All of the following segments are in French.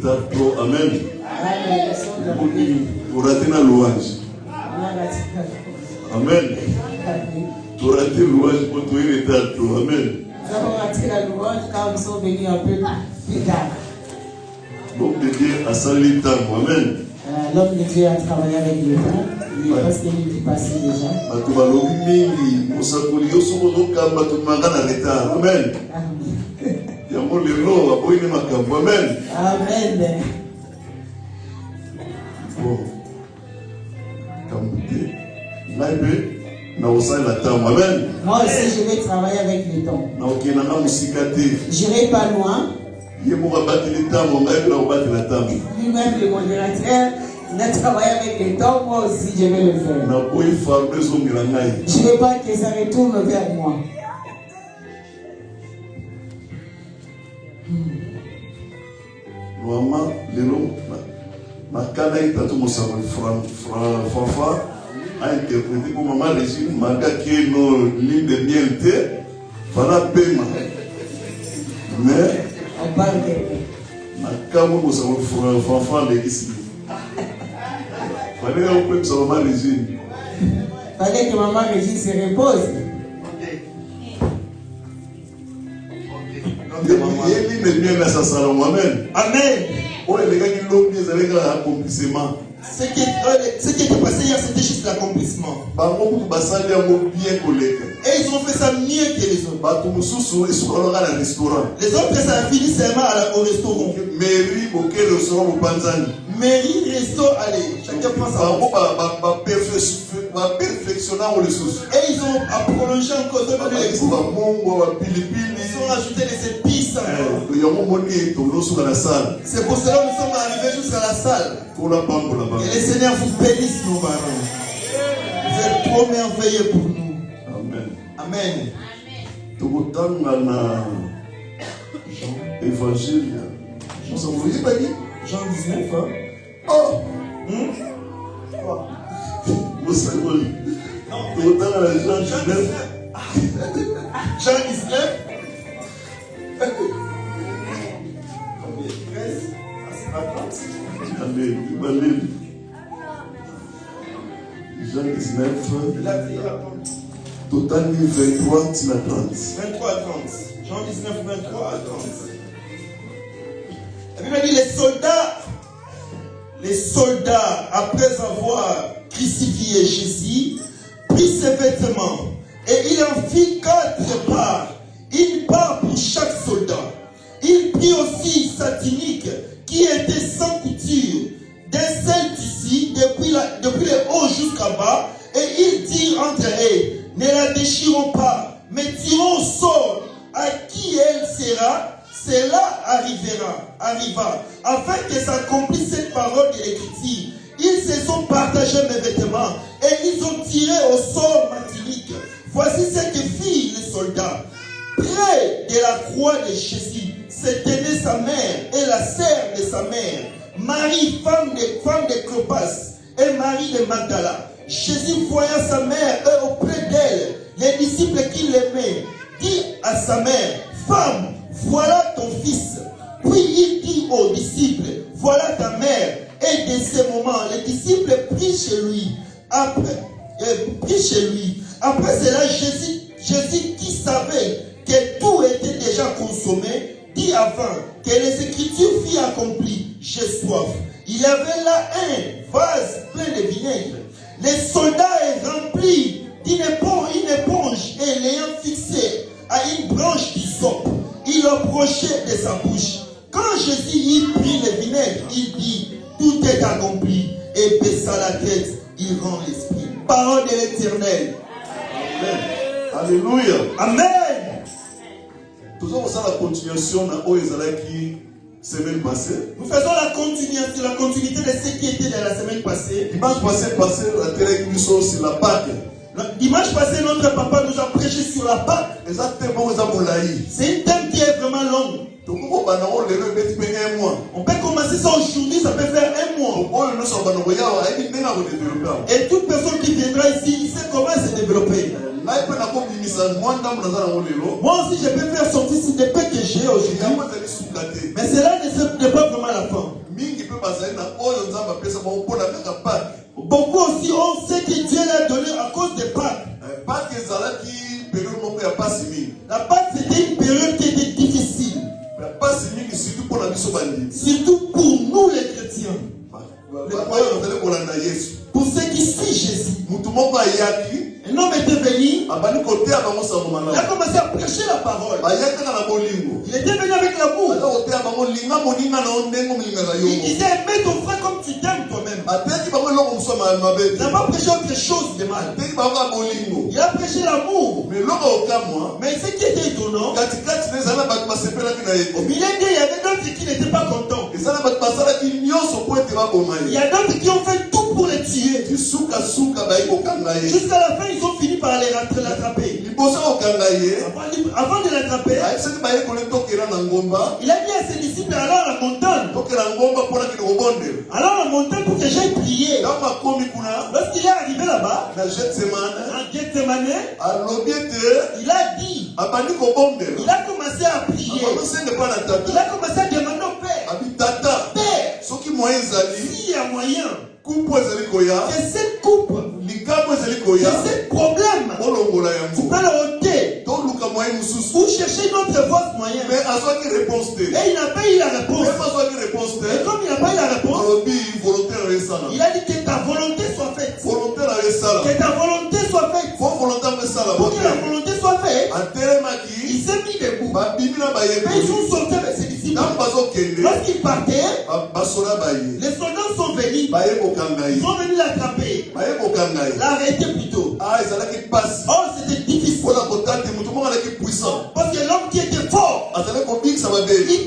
tard. Amen. Pour rater la louange. Amen. Pour rater la louange, pour trouver les tard. Amen. Nous avons raté la louange car nous sommes venus un peu plus tard. L'homme de Dieu a sali temps. Amen. L'homme de Dieu a travaillé avec le temps. Il est presque minuit passé déjà. Amen. Amen. Bon. Moi aussi, je vais travailler avec le temps. Je n'irai pas loin. Lui-même, le modérateur, il a travaillé avec le temps. Moi aussi, je vais le faire. Je ne veux pas que ça retourne vers moi. Maman, François a interprété pour maman Régine, Maga qui est nos lignes de miel, voilà paiement. Mais, on parle de François ici. Fallait que maman Régine. Fallait que maman Régine se repose. Amen. Ce qui était passé hier, c'était juste l'accomplissement. Et ils ont fait ça mieux que les autres. Les autres, ça a fini seulement au restaurant. Mairie, resto, allez, chacun prend sa et ils ont prolongé encore ils ont rajouté des épices. C'est pour cela que nous sommes arrivés jusqu'à la salle. Et le Seigneur vous bénisse, nos parents. Vous êtes trop merveilleux pour nous. Amen. Amen. Évangile. Jean 19. Hein? Oh! Vous savez, Jean 19. Jean 19. Allez. Jean 19. Total 23, 30. 23 à 30. Jean 19, 23 à 30. La Bible dit les soldats, après avoir crucifié Jésus, prit ses vêtements et il en fit 4 parts, une part pour chaque soldat. Il prit aussi sa tunique qui était sans couture, d'un seul tissu depuis le haut jusqu'à bas, et il dit entre eux, ne la déchirons pas, mais tirons au sort à qui elle sera. Cela arriva, afin que s'accomplisse cette parole de l'Écriture. Ils se sont partagés mes vêtements et ils ont tiré au sort ma tunique. Voici ce que firent les soldats. Près de la croix de Jésus se tenait sa mère et la sœur de sa mère, Marie, femme de Clopas, et Marie de Magdala. Jésus voyant sa mère et auprès d'elle les disciples qui l'aimaient, dit à sa mère, femme, voilà ton fils. Puis il dit aux disciples, voilà ta mère. Et de ce moment, les disciples prient chez lui. Après cela, Jésus qui savait que tout était déjà consommé, dit avant que les Écritures furent accomplies, j'ai soif. Il y avait là un vase plein de vinaigre. Les soldats remplis d'une éponge et l'ayant fixé à une branche d'hysope, il approchait de sa bouche. Quand Jésus y prit le vinaigre, il dit, tout est accompli, et baissa la tête, il rend l'esprit. Parole de l'Éternel. Amen. Alléluia. Amen. Toujours ça la continuation dans Oezalaki semaine passée. Nous faisons la continuité de ce qui était dans la semaine passée. Dimanche passé, la télévision sur la Pâque. Dimanche passé, notre papa nous a prêché sur la Pâque. Exactement, c'est un thème qui est vraiment long. On peut commencer ça aujourd'hui, ça peut faire un mois. Et toute personne qui viendra ici, il sait comment se développer. Moi aussi, je peux faire sortir ce des paix que j'ai aujourd'hui. Mais cela n'est pas vraiment la fin. Beaucoup aussi ont ce que Dieu leur a donné à cause des Pâques. La Pâque c'était une période qui était difficile. Surtout pour nous les chrétiens. Pour ceux qui suivent Jésus. Un homme était venu. Il a commencé à prêcher la parole. Il était venu avec l'amour. Il disait aimez ton frère comme tu t'aimes toi-même. Il n'a pas prêché autre chose de mal. Il a prêché l'amour. Mais ce qui était étonnant, au milieu d'eux, il y avait d'autres qui n'étaient pas contents. Il y a d'autres qui ont fait tout pour les tuer. Jusqu'à la fin, ils ont fini par l'attraper. Avant de l'attraper, il a dit à ses disciples alors à la montagne. Alors la montagne pour que j'aille prier. Lorsqu'il est arrivé là-bas, en Gethsemane, il a dit, il a commencé à prier. Il a commencé à demander au Père, Père, s'il y a moyen que cette coupe, que ce problème, tu peux le ôter ou chercher notre voie moyen. Et il n'a pas eu la réponse. Et comme il n'a pas eu la réponse, il a dit que ta volonté soit faite. Que ta volonté soit faite. Pour que la volonté soit faite, il s'est mis debout. Et ils sont sortis avec ses disciples. Lorsqu'ils partaient, les soldats sont venus. Ils sont venus l'attraper. L'arrêter plutôt. Oh, c'était difficile. Parce que l'homme qui était fort, il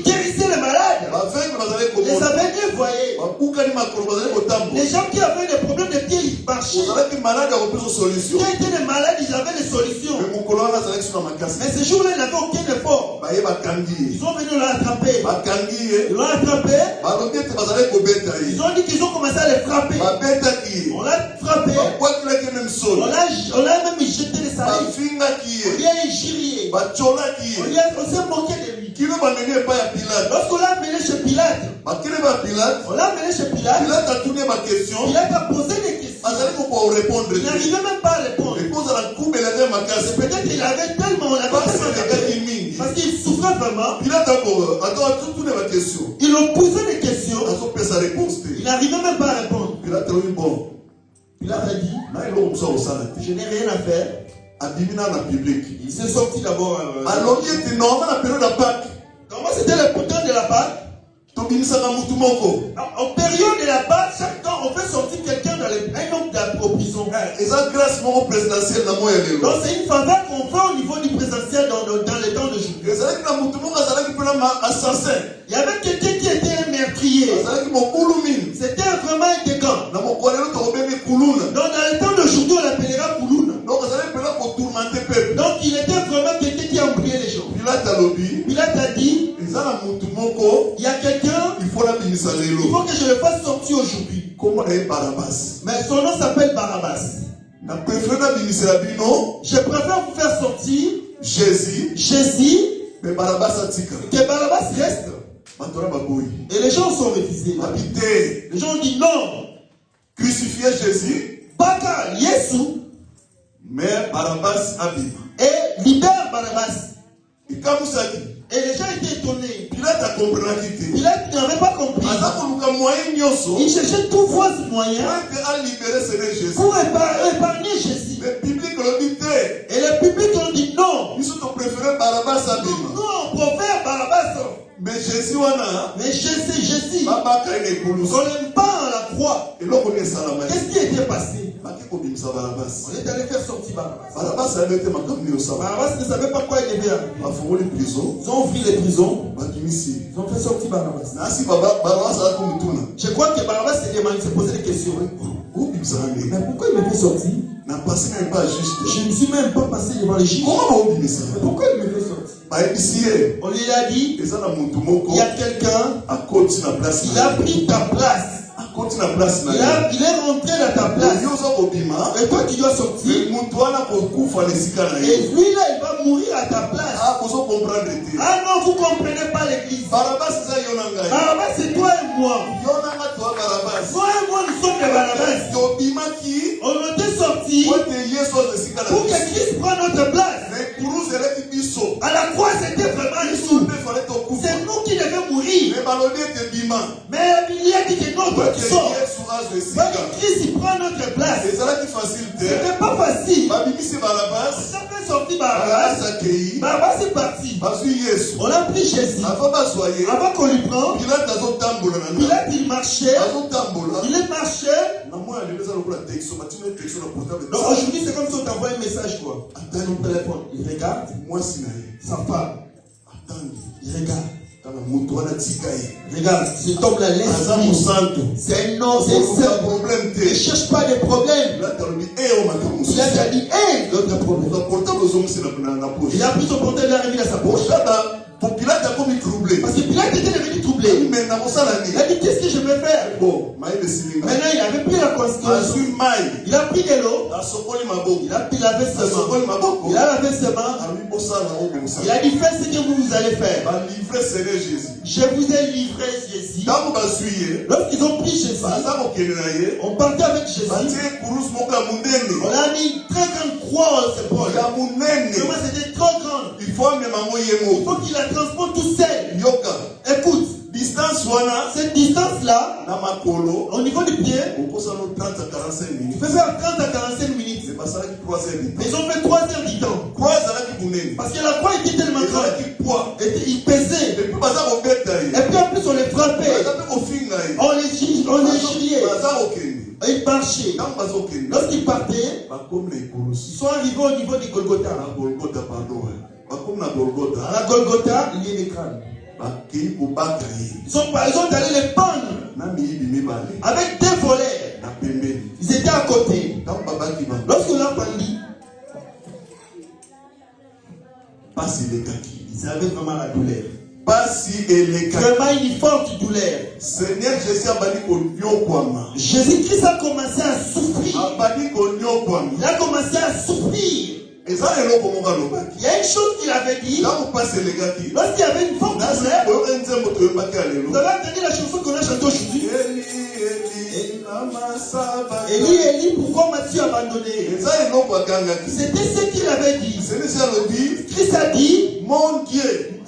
guérissait les malades. Les aveugles voyaient. Les gens qui avaient des problèmes de pieds, ils marchaient. Qui étaient des malades, ils avaient des solutions. Mais ce jour-là, ils n'avaient aucun effort. Ils sont venus l'attraper. Ils l'ont attrapé. Ils ont dit qu'ils ont commencé à les frapper. On l'a frappé. On l'a même jeté les salives. On lui a injurié. On s'est moqué de lui. Lorsqu'on l'a amené chez Pilate, Pilate a posé des questions. Il n'arrivait même pas à répondre. Peut-être qu'il avait tellement parce qu'il souffrait vraiment. Il lui posait des questions. Il n'arrivait même pas à répondre. Pilate a dit, je n'ai rien à faire. Il s'est sorti d'abord. Comment c'était le temps de la Pâque? En période de la Pâque, chaque temps on fait sortir quelqu'un dans un homme au prison. Donc c'est une faveur qu'on fait au niveau du présidentiel dans les temps de Jésus. Il y avait quelqu'un qui était un meurtrier. C'était vraiment un décant. Donc dans les temps d'aujourd'hui, on l'appellera Koulouna. Donc il était vraiment quelqu'un qui a oublié les gens. Pilate a dit, il y a quelqu'un, il faut que je le fasse sortir aujourd'hui. Mais son nom s'appelle Barabbas. Je préfère vous faire sortir Jésus, que Barabbas reste. Et les gens sont refusés. Les gens ont dit non. Crucifier Jésus. Baka Yesu. Mais Barabbas abîme. Et libère Barabbas. Et quand vous savez, et les gens étaient étonnés. Pilate a compris. Pilate n'avait pas compris. Il cherchait tout voie moyen pour épargner Jésus. Et le public ont dit non. Nous on préfère Barabbas. Mais Jésus, on n'aime pas la croix. Qu'est-ce qui était passé? On est allé faire sortir Barabbas. Barabbas ne savait pas quoi il devait faire. Ils ont ouvert les prisons. Ils ont fait sortir Barabbas. Je crois que Barabbas s'est posé des questions. Mais pourquoi il me fait sortir? Je ne suis même pas passé devant les juges. Mais pourquoi il me fait sortir? On lui a dit, il y a quelqu'un, il a pris ta place. il est rentré dans ta place. Et toi tu dois sortir. Et lui là il va mourir à ta place. Ah non, vous ne comprenez pas l'église. Barabbas c'est toi et moi. Toi et moi nous sommes des Barabbas. On était sortis pour que Christ prenne notre place. À la croix c'était vraiment nous. C'est nous qui devions mourir. Mais il y a dit que notre qui sort. Christ il prend notre place. C'était pas facile. On a fait sortir Barabbas. Barabbas est parti. On a pris Jésus. Avant qu'on lui prenne, Pilate il marchait. Il est marché. Donc aujourd'hui c'est comme si on t'envoie un message quoi. Dans ton téléphone. Il regarde. Sa femme. Il regarde. Regarde, cet homme-là laisse. C'est un homme, c'est un problème. Ne cherche pas de problème. Il a dit, l'autre problème. Il a pris son portable et l'a remis dans sa poche. Parce que Pilate était devenu troublé. Il a dit, qu'est-ce que je vais faire? Maintenant, il avait pris la conscience. Il a pris de l'eau. Il a pris laver ses mains. Il a lavé ses mains. Il a dit, faites ce que vous allez faire. Je vous ai livré Jésus. Lorsqu'ils ont pris Jésus, on partait avec Jésus. On a mis une très grande croix à ses épaules. Comment c'était trop grand. Il faut qu'il la transporte tout seul. Écoute, cette distance-là, au niveau du pied, il fait faire 30 à 45 minutes. Ils ont fait 3 heures du temps. Parce que la croix était tellement grande. Il pesait. Et puis en plus on les frappait. On les chiriait. Ils marchaient. Lorsqu'ils partaient, ils sont arrivés au niveau du Golgotha. À la Golgotha, il y a des crânes. Ils sont allés les pendre avec 2 volets. Ils étaient à côté. Lorsqu'on l'a pendu, ils avaient vraiment la douleur. Vraiment une forte douleur. Jésus-Christ a commencé à souffrir. Il a commencé à souffrir. Il y a une chose qu'il avait dit. Lorsqu'il y avait une forte douleur, vous avez entendu la chanson qu'on a chantée aujourd'hui. Élie, Élie, pourquoi m'as-tu abandonné? C'était ce qu'il avait dit. Christ a dit, mon Dieu,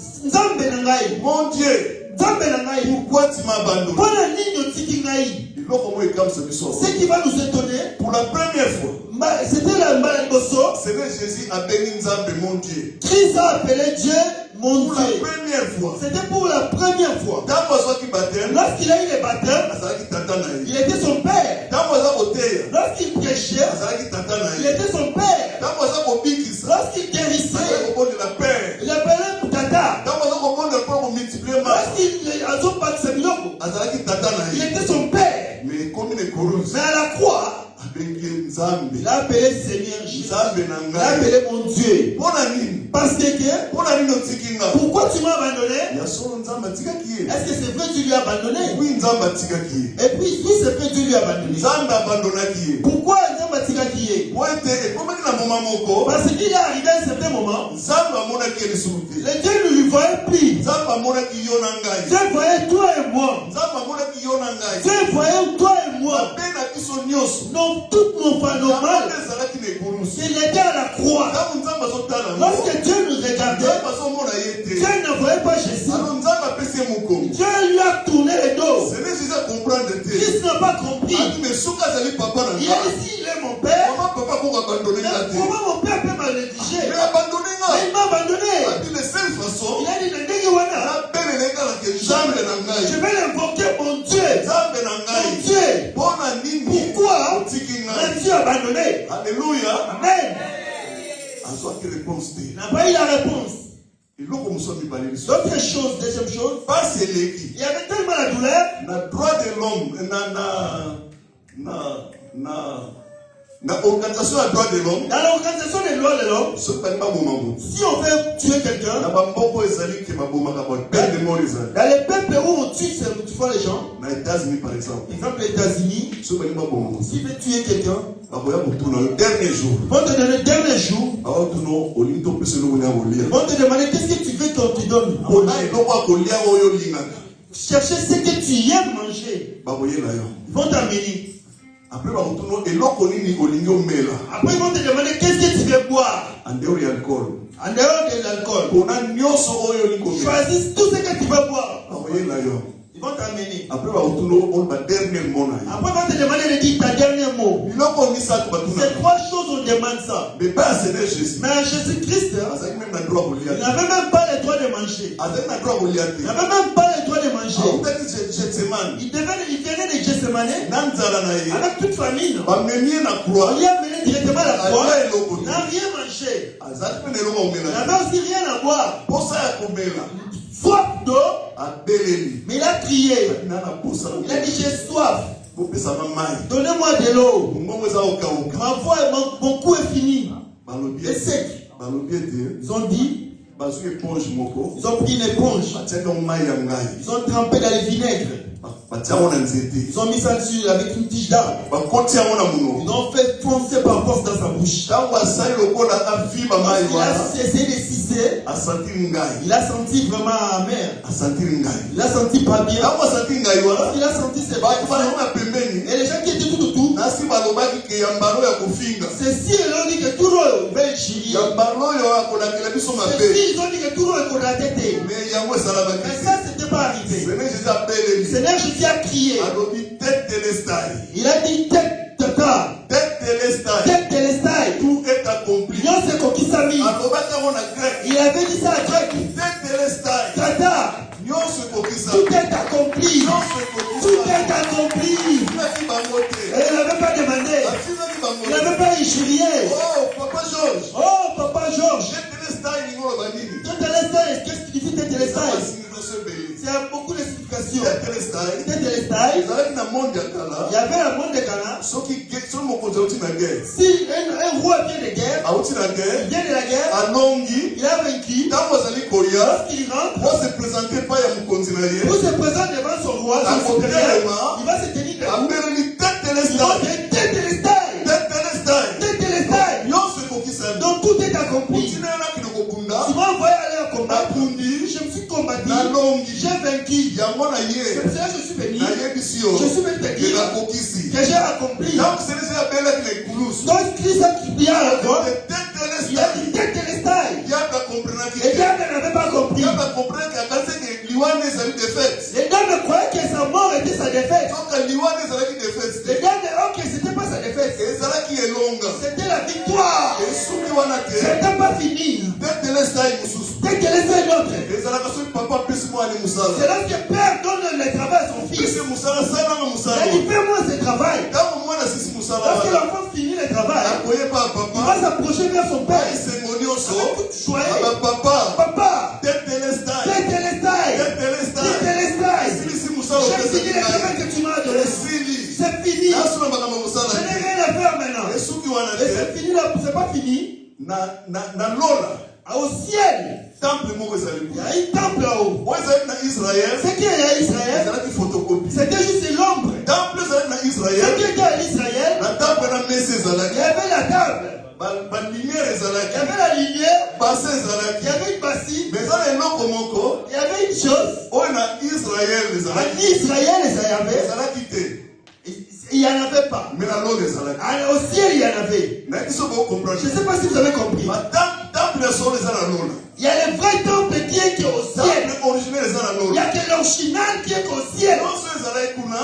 mon Dieu, pourquoi tu m'as abandonné? Ce qui va nous étonner, pour la première fois, c'était la Jésus a béni Nzambe, mon Dieu. Christ a appelé Dieu mon Dieu. Pour la première fois. C'était pour la première fois. Lorsqu'il a eu le baptême, il était son père. Lorsqu'il prêchait, il était son père. Lorsqu'il guérissait, il appelait Tata. Lorsqu'il il était son père. Mais à la croix, il a appelé Seigneur Jésus. Il a appelé mon Dieu. Parce que pourquoi tu m'as abandonné? Est-ce que c'est vrai que tu lui as abandonné? Oui. Et puis si c'est vrai que tu lui as abandonné, pourquoi Nzambe atikaki? Parce qu'il est arrivé à un certain moment, les dieux ne lui voyaient plus. Dieu voyait toi et moi. Dieu voyait toi et moi. Non, toutes nos mal. Il était à la croix. Lorsque Dieu nous regardait, Dieu ne voyait pas Jésus. Dieu lui a tourné le dos. Christ n'a pas compris. Il a dit, si il est mon père, comment mon père peut me négliger? Il m'a abandonné. Il a dit, je vais l'invoquer mon Dieu. Pourquoi m'as-tu abandonné? Alléluia. Amen. Il n'a pas eu la réponse. L'autre chose, deuxième chose, il y avait tellement la douleur. Dans l'organisation des droits de l'homme, dans l'organisation des droits de l'homme, si on veut tuer quelqu'un, dans les peuples où on tue souvent les gens, dans les États-Unis par exemple, les États-Unis, s'il veut tuer quelqu'un, le dernier jour, vont te donner le dernier jour, vont te demander qu'est-ce que tu veux qu'on te donne. Chercher ce que tu aimes manger. Ils vont t'amener. Après, ils vont te demander qu'est-ce que tu veux boire. En dehors de l'alcool. En dehors de l'alcool. Choisis tout ce que tu veux boire. Ils vont t'amener. Après, ils vont te demander de dire ta dernier mot. C'est trois choses on demande ça. Mais pas à Jésus. Mais à Jésus-Christ, il n'avait même pas le droit de manger. Il n'avait même pas le droit de manger. Il venait de Gethsemane avec toute famille. On lui a amené directement à la croix. Il n'a rien mangé. Il n'avait aussi rien à boire. Soif d'eau. Mais il a crié. Il a dit j'ai soif. Donnez-moi de l'eau. Ma voix, mon cou est fini. Et sec. Ils ont dit. Ils ont pris une éponge. Ils ont trempé dans le vinaigre. Ils ont mis ça dessus avec une tige d'arbre. Ils ont fait foncer par force dans sa bouche. Il a essayé de sucer. Il a senti vraiment amer. Il a senti pas bien. Il a senti ses bâtiments. Et les gens qui étaient tout autour, ceci ils ont dit que tout le monde va être chili. Ceci ils ont dit que tout le monde est raté. Mais ça c'était pas arrivé. Seigneur Jésus a crié. Il a dit tête de l'estail. Tout est accompli. Il avait dit ça à grec. Tata. Tout est accompli. Tout est accompli. Et il n'avait pas demandé. Il n'avait pas injurié. Oh Papa Georges. Tête de l'estail. Qu'est-ce qu'il dit tête de l'estail? Il y a beaucoup de significations. Il y avait la monde de Cana. Si un roi vient de guerre, il vient de la guerre, il a vaincu. Lorsqu'il rentre, pour se présenter devant son roi, il va se tenir debout. Tête de l'estail. Donc tout est accompli. Tu m'as envoyé aller au combat. Je me suis combattu. J'ai vaincu. C'est pour ça que je suis venu. Je suis venu te dire que j'ai accompli. Donc Christ a crié à la croix. Il a dit tête de l'estail. Et Diable n'avait pas compris. Les diables croyaient que sa mort était sa défaite. Les diables, ok, c'était pas sa défaite. C'était la victoire. C'était pas fini. Dès que l'estail d'autre. C'est là que Père donne le travail à son fils. Il dit fais-moi ce travail. Lorsque l'enfant finit le travail, il va s'approcher vers son père. Papa, tête de l'estail. J'ai fini le travail que tu m'as donné. C'est fini. Je n'ai rien à faire maintenant. Et c'est fini là, c'est pas fini. Au ciel, il y a un temple là-haut. Ce qui est à Israël, c'était juste l'ombre. Ce qui était à Israël, il y avait la table. Il y avait la lumière. Il y avait une bassine. Il y avait une chose. En Israël, ça y avait. Il n'y en avait pas. Au ciel, il y en avait. Je ne sais pas si vous avez compris. Il y a le vrai temple qui est au ciel. Il y a que l'original qui est au ciel.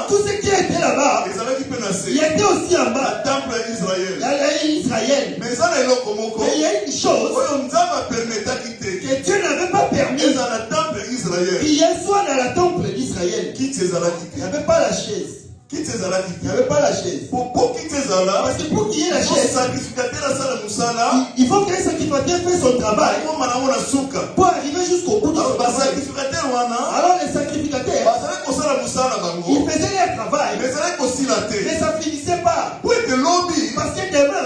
Tout ce qui était là-bas, il était aussi en bas. Il y a Israël. Mais il y a une chose que Dieu n'avait pas permis qu'il soit dans le temple d'Israël. Il n'y avait pas la chaise. Il n'y avait pas la chaise. Parce que pour qu'il y ait la chaise, il faut que le sacrificateur fasse son travail pour arriver jusqu'au bout de son travail. Alors les sacrificateurs, ils faisaient leur travail, mais ça ne finissait pas. Parce que demain,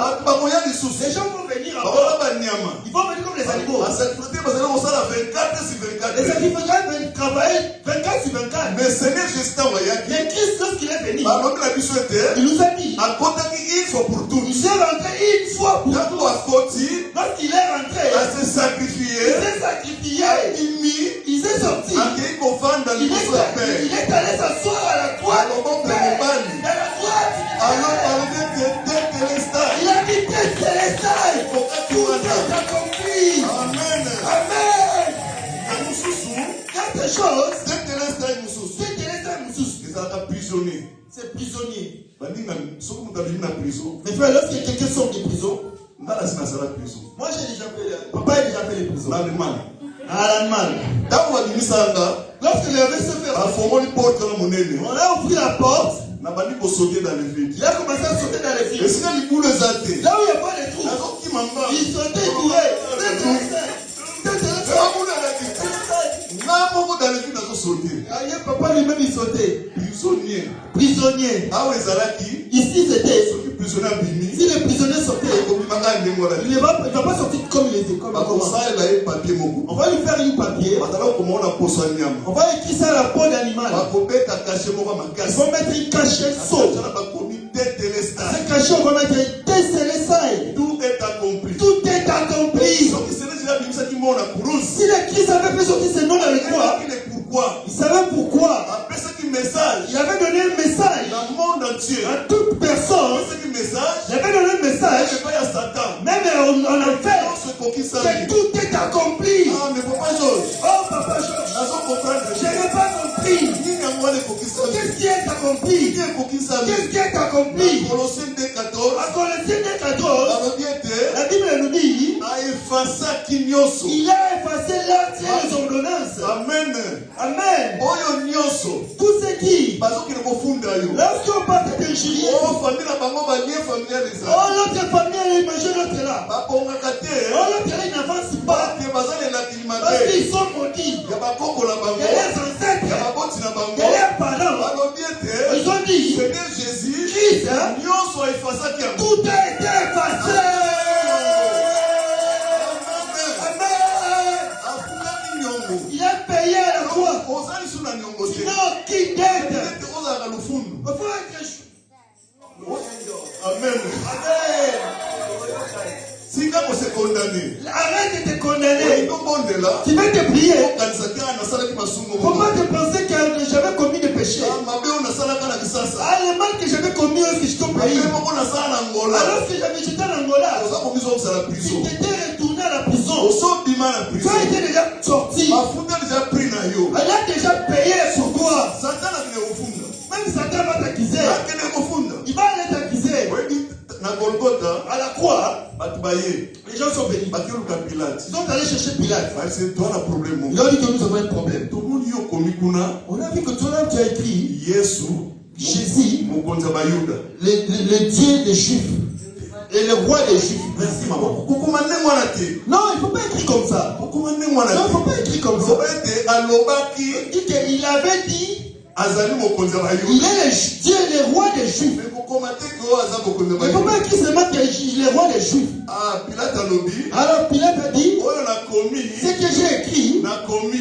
Les sacrificateurs travaillaient 24 sur 24. Mais Seigneur Jésus Mais Christ, lorsqu'il est venu, il nous a dit, une fois pour toutes. il s'est rentré une fois pour toutes. Lorsqu'il est rentré, il s'est sacrifié. Il s'est sorti. Il est allé s'asseoir à la droite. Il a dit Tête Célestal. Tout est accompli. Amen. Amen. Quelque chose. C'est prisonnier. Mais frère, lorsque quelqu'un sort de prison, moi j'ai déjà fait, papa a déjà fait les prisons. À l'Allemagne. Lorsque le réveil se fait, on a ouvert la porte. Il a commencé à sauter dans les villes. Là où il n'y a pas de trous, il sautait, il courait. Papa lui-même il sautait. Prisonnier. Ici c'était. Si le prisonnier sortait, il ne va pas sortir comme il était. On va lui faire une papier. On va écrire ça à la peau d'animal. Ils vont mettre une cachette saut. Ce cachet, on va mettre un test célestal. Tout est accompli. Tout est accompli. Si le Christ avait fait sortir ce nom dans le croix, il savait pourquoi. Il avait donné un message à toute personne. Il avait donné un message, même en enfer, que tout est accompli. Oh papa Georges, je n'ai pas compris. Qu'est-ce qui est accompli? Qu'est-ce qui est accompli? À Colossiens 2:14, la Bible nous dit, il a effacé l'acte et les ordonnances. Amen. Amen. Tout ce qui, lorsqu'on parle de Jésus, notre famille est majeur, l'autre là. L'autre là, il n'avance pas. Parce qu'ils sont maudits. Il y a les ancêtres. Il y a les parents. Ils ont dit, Christ, tout a été effacé. Il a payé à la croix. Sinon, qui t'aide? Amen. Si quand on s'est condamné, arrête de te condamner. Tu vas te prier. Comment te penser que j'avais commis des péchés? Ah, le mal que j'avais commis lorsque je t'ai payé. Alors que j'avais jeté en Angola, si tu étais retourné à la prison, tu as été déjà sorti. Elle a déjà payé sur toi. Même Satan va t'accuser. Il va aller t'accuser. À la croix, les gens sont venus. Ils sont allés chercher Pilate. Ils ont dit que nous avons un problème. On a vu que toi tu as écrit Jésus, le Dieu des Juifs et le roi des Juifs. Merci maman. Non, il ne faut pas écrire comme ça. Non, il ne faut pas écrire comme ça. Il avait dit il est le Dieu, le roi des Juifs. Il ne faut pas écrire seulement qu'il est le roi des Juifs. Alors Pilate a dit, ce que j'ai écrit,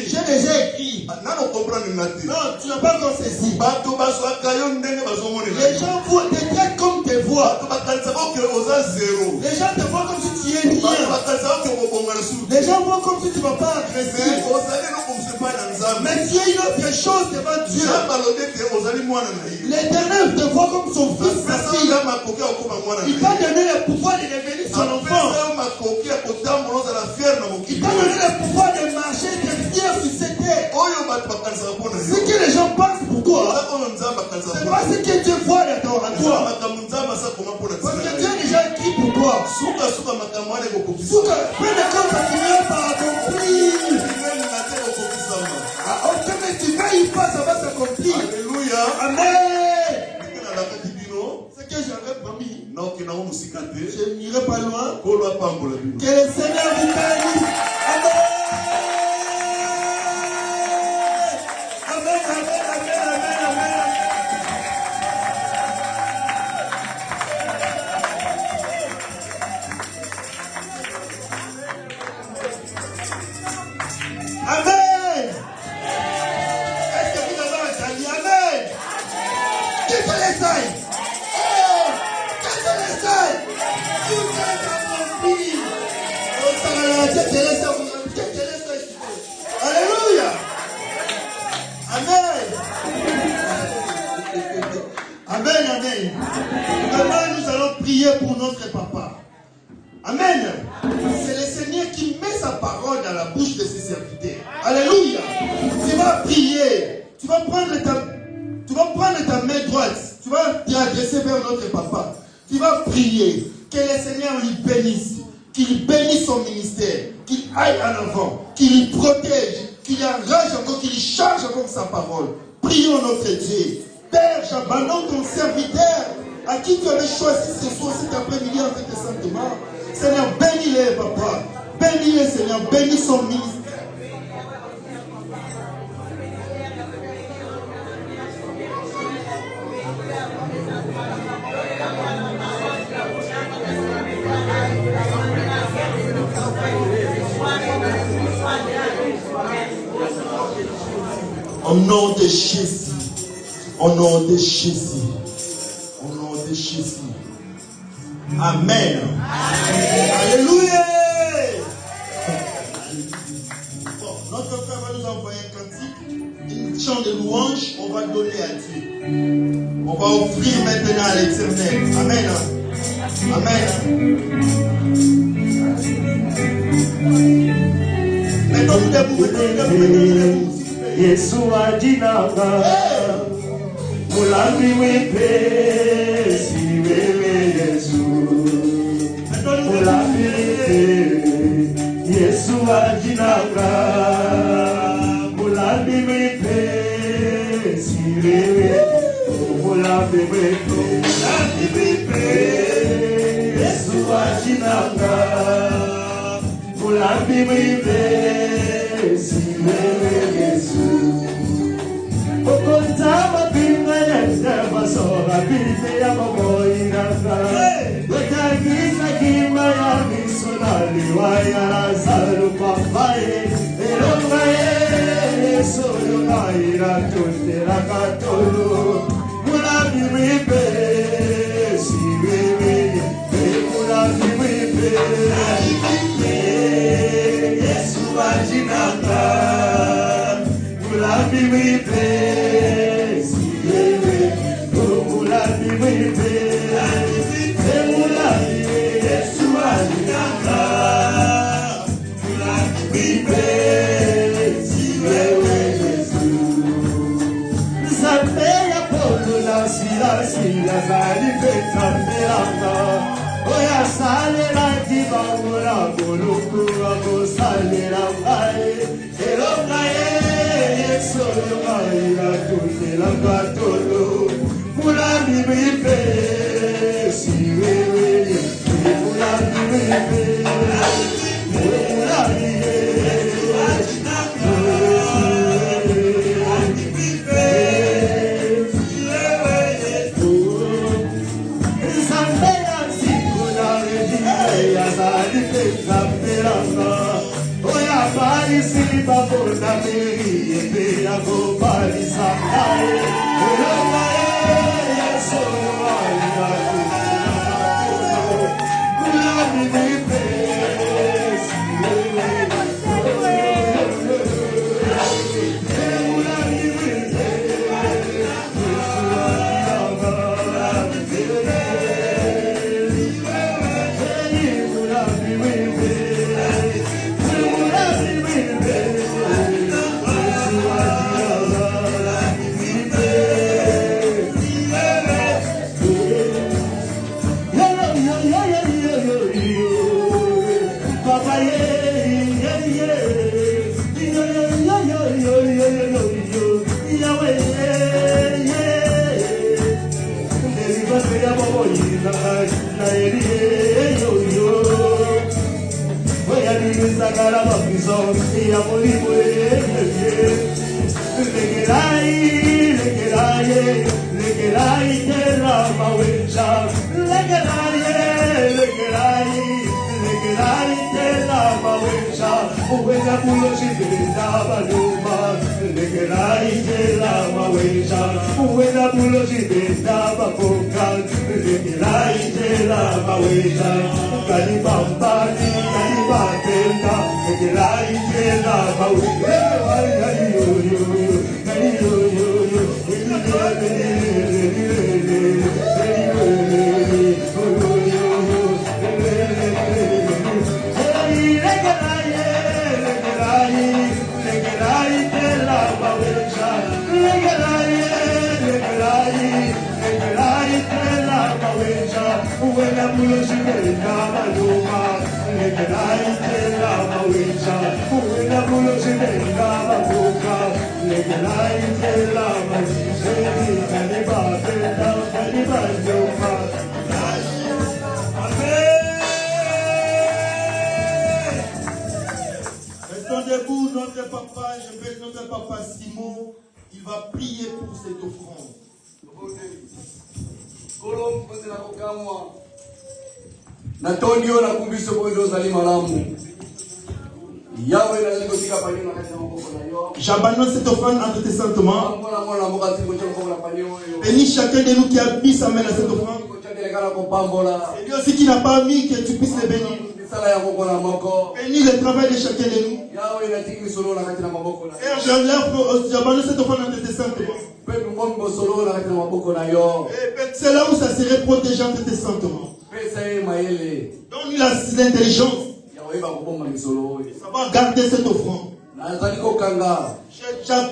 j'ai déjà écrit. Non, tu n'as pas encore saisi. Les gens te traitent comme tes voix. Les gens te voient comme si tu es rien. Les gens voient comme si tu ne vas pas agresser. Mais tu es une autre chose devant Dieu. L'Éternel te voit comme son fils, sa fille. Il t'a donné le pouvoir de devenir son enfant. Il t'a donné le pouvoir de marcher, de fier sur cette terre. Ce que les gens pensent pour toi, c'est pas ce que Dieu voit à toi. Parce que Dieu a déjà écrit pour toi. Peu de temps, ça finira par accomplir. Mais tu veilles pas, ça va s'accomplir. Alléluia. Amen. Ce que j'avais promis, je n'irai pas loin. Que le Seigneur vous bénisse. Amen. Amen, amen, amen, amen, amen. Demain, nous allons prier pour notre papa. Amen. C'est le Seigneur qui met sa parole dans la bouche de ses serviteurs. Alléluia. Tu vas prier. Tu vas prendre ta main droite. Tu vas t'adresser vers notre papa. Tu vas prier. Que le Seigneur lui bénisse. Qu'il bénisse son ministère. Qu'il aille en avant. Qu'il lui protège. Qu'il enrage encore. Qu'il charge encore sa parole. Prions notre Dieu. Père, j'abandonne ton serviteur à qui tu avais choisi ce soir, cet après-midi avec tes sentiments. Seigneur, bénis-les, papa. Bénis-les, Seigneur. Bénis son ministère. Au nom de Jésus. Au nom de Jésus. Au nom de Jésus. Amen. Alléluia. Bon, notre frère va nous envoyer un cantique, une chant de louange, on va donner à Dieu. On va offrir maintenant à l'Éternel. Amen. Amen. Mettons-nous debout. Yeshua jinanga Mulami wepe si wewe Yesu Mulami wepe Yeshua jinanga Mulami wepe si wewe Mulami wepe Yeshua jinanga Mulami wepe si wewe Yesu Okontama pinga yenda sora pite ya moinanga Wekagisa kima ya misonali waya Lazaro papaye Erongaye Soyo naira tondera katolo Mulami wipe Si wewe Mulami wipe Yesu ajinanga Mulami wipe, si wewe, mulami wipe, mulami Yesu ajinanga. Mulami wipe, si wewe Yesu. Zambe ya polo la sila zali peta mbelanga. Oya sale la diva mula boluku amo sale la mbae, erongaye. Soyo maira kutela katolo Mulami wipe Si wewe Mulami wipe Mulami Sambela sikuna rejime ya zali pesa peranga Oya bari siliba bona meri Epe ya go bari sakaye Eloma Yeso Maria Kulami wipe Kulami wipe Debout, notre papa, je vais notre papa Simon, il va prier pour cette offrande. Natondio na kumbiso boyo zali malamu. Yawe na liko tika panyo na katika maboko na yo. J'abandonne cette offrande entre tes saintes mains. Bénis chacun de nous qui a mis sa main à cette offrande. Et lui aussi qui n'a pas mis, que tu puisses les bénir. Bénis le travail de chacun de nous. Et j'abandonne cette offrande entre tes saintes mains. Et c'est là où ça serait protégé entre tes saintes mains. Donne-lui l'intelligence. Ça va garder cette offrande.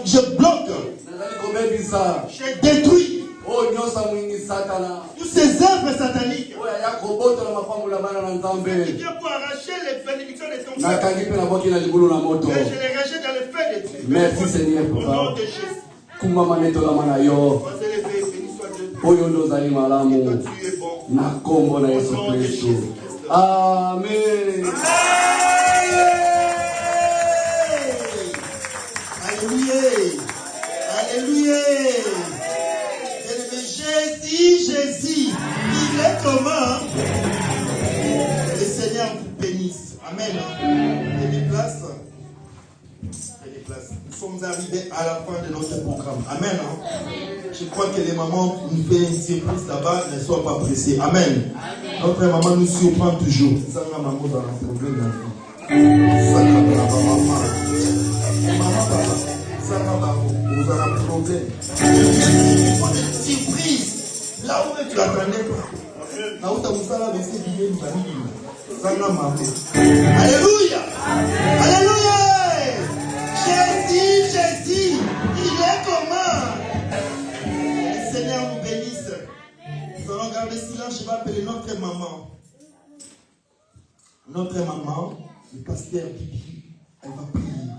Je bloque. Je détruis tous ces œuvres sataniques qui viennent pour arracher les bénédictions de ton frère. Et je les rejette dans le feu de Dieu. Merci Seigneur. Au nom de Jésus. Oyo ndo zali malamu na kombo na Yesu Kristo. Amen. Alléluia. Alléluia. Jésus, il est comment? Le Seigneur vous bénisse. Amen. Prenez place. Nous sommes arrivés à la fin de notre programme. Amen. Je crois que les mamans nous font une surprise là-bas. Ne soient pas pressés. Amen. Notre maman nous surprend toujours. Ça, maman, dans la problème. Vous avez un problème. Surprise. Là où tu l'attendais pas. Là où tu as vu ça, là, c'est bien une famille. Alléluia. Alléluia. Jésus, il est comment? Le Seigneur vous bénisse. Nous allons garder silence. Je vais appeler notre maman. Notre maman, le pasteur Bibi, elle va prier.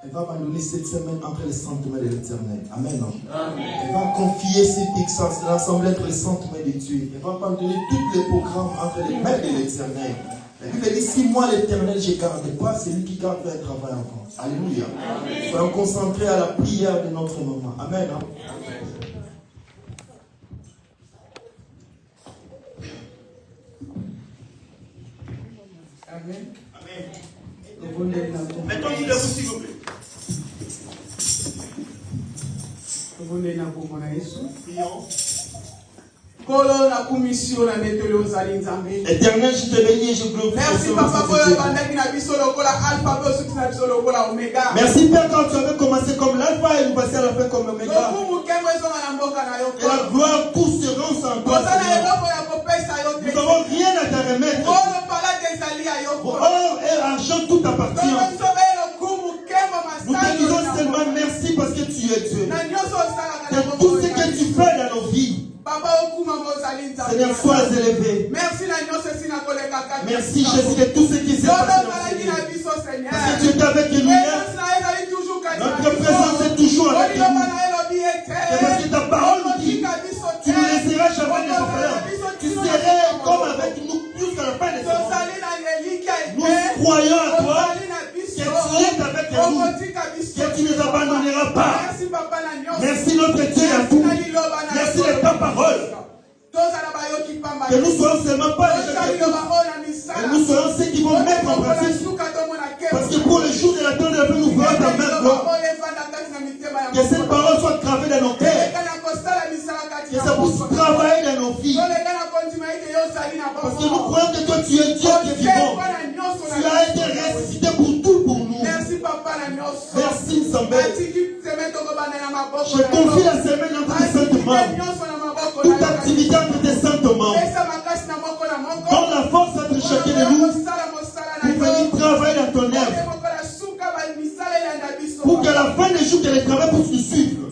Elle va abandonner cette semaine entre les saintes mains de l'Éternel. Amen. Elle va confier cette puissance, l'ensemble entre les saintes mains de Dieu. Elle va abandonner tous les programmes entre les mains de l'Éternel. La Bible dit, si moi l'Éternel je ne garde pas, c'est lui qui garde un travail encore. Alléluia. Soyons concentrés à la prière de notre maman. Amen. Amen. Amen. Mettons-nous debout, s'il vous plaît. Prions. Éternel, je te bénis et je glorifie. Merci papa. Merci Père quand tu avais commencé comme l'alpha et nous passer à la fin comme l'oméga. Et la gloire, tout se rend en toi. Nous n'avons rien à te remettre. Or et argent, tout appartient. Nous te disons seulement merci parce que tu es Dieu. De tout ce que tu fais dans nos vies. Seigneur, sois élevé. Merci Jésus de tout ce qui s'est passé dans notre vie. Parce que tu es avec nous. Notre présence est toujours avec nous. Et parce que ta parole nous dit, tu ne laisseras jamais les orphelins. Tu serais comme avec nous jusqu'à la fin des temps. Nous croyons à toi que tu es avec nous, que tu ne nous abandonneras pas. Merci notre Dieu à tout. Merci de ta parole. Que nous soyons seulement pas les gens qui que nous soyons ceux qui vont mettre en pratique. Parce que pour le jour de la temps de la vie, nous verrons ta main gloire. Que cette parole soit gravée dans nos cœurs. Que ça puisse travailler dans nos vies. Parce que nous croyons que toi tu es Dieu qui est vivant. Tu as été ressuscité pour tout pour nous. Merci Nsambé. Je confie la semaine entre tes saintes mains. Toute activité entre tes saintes mains. Donne la force entre chacun de nous pour venir travailler dans ton œuvre. Pour qu'à la fin des jours, que le travail puisse nous suivre.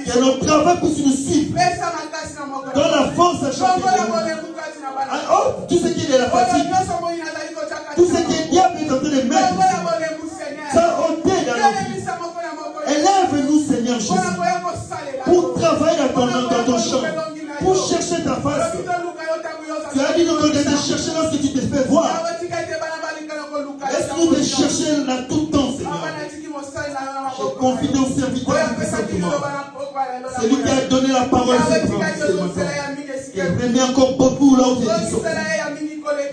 Que notre travail puisse nous suivre. Donne la force à chacun de nous. fatigue. Tout ce que le diable est en train de mettre, ça ôté dans nos vies. Élève-nous, Seigneur Jésus, pour travailler dans ton champ, pour chercher ta face. Tu as dit de te chercher lorsque tu te fais voir. Laisse-nous te chercher dans tout temps, Seigneur. Je confie dans le serviteur du Saint-Omer. C'est lui qui a donné la parole ce matin. Et remets encore beaucoup là où tu es sorti.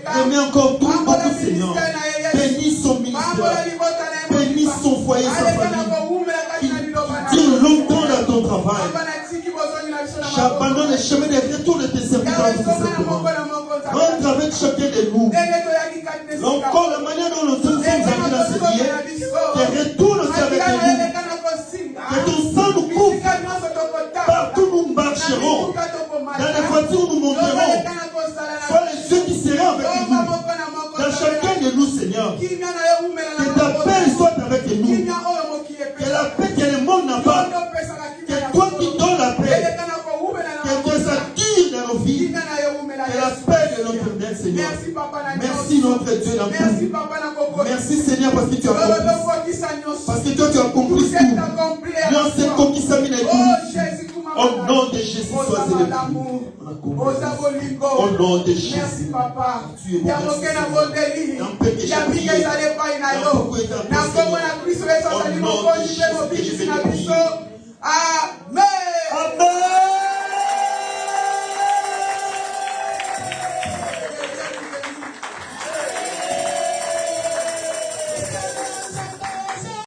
Remets encore beaucoup, Seigneur. Bénis son ministère. Bénis son foyer, sa famille. Qu'il dure longtemps dans ton travail. J'abandonne les chemins de retour de tes serviteurs du Saint-Omer. Rentre avec chacun de nous. Encore la manière dont nous sommes arrivés dans ce lieu, que retourne aussi avec nous. Que ton sang nous couvre. Partout nous marcherons. Dans les voitures nous monterons. Sois les ceux qui seront avec nous. Dans chacun de nous, Seigneur. Que ta paix soit avec nous. Que la paix que le monde n'a pas. Que toi qui donnes la paix. Que ça tire dans nos vies. Que la paix de notre Père, Seigneur. Merci notre Dieu d'amour. Merci Seigneur parce que tu as compris. Parce que toi tu as compris tout. Non, c'est comme qui s'amène avec nous. Au nom de Jésus, sois élevé. Au nom de Jésus. Merci papa. Tu es bon. Merci.